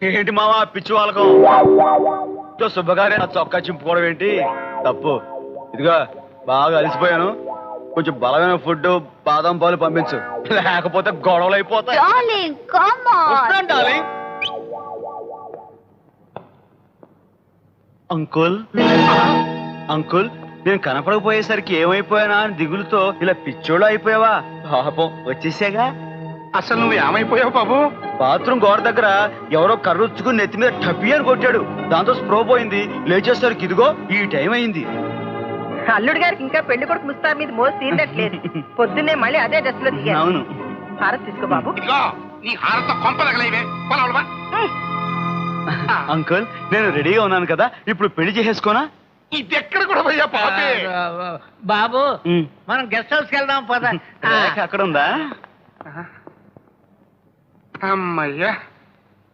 ఏంటి మావా పిచ్చి వాళ్ళకం శుభగానే ఆ చొక్కా చింపుకోవడం ఏంటి తప్పు. ఇదిగా బాగా అలసిపోయాను, కొంచెం బలమైన ఫుడ్ బాదం పాలు పంపించు, లేకపోతే గొడవలు అయిపోతాయి. అంకుల్ అంకుల్ నేను కనపడకపోయేసరికి ఏమైపోయానా అని దిగులుతో ఇలా పిచ్చోళ్ళు అయిపోయావా? పాపం వచ్చేసాగా. అసలు నువ్వు ఏమైపోయావు బాబు? బాత్రూమ్ గోడ దగ్గర ఎవరో కర్రొచ్చుకుని నెత్తి మీద టపి అని కొట్టాడు, దాంతో స్ప్రో పోయింది. లేచేసరికి ఇదిగో ఈ టైం అయింది. అల్లుడు గారికి ఇంకా పెళ్లి కొడుకు ముస్తాబ్ మీద మోసి తీరట్లేదు. పొద్దున్నే మళ్ళీ అదే డ్రెస్ లో దిగాను. అవును. హారతి తీసుకో బాబు. నీ హారతో కొంపలగలైవే. అంకుల్ నేను రెడీగా ఉన్నాను కదా, ఇప్పుడు పెళ్లి చేసేసుకోనా? ఇది ఎక్కడ కూడా పోయా పాపే. బాబు మనం గెస్ట్ హౌస్ కి వెళ్దాం పద. అక్కడ ఉందా? అమ్మయ్యా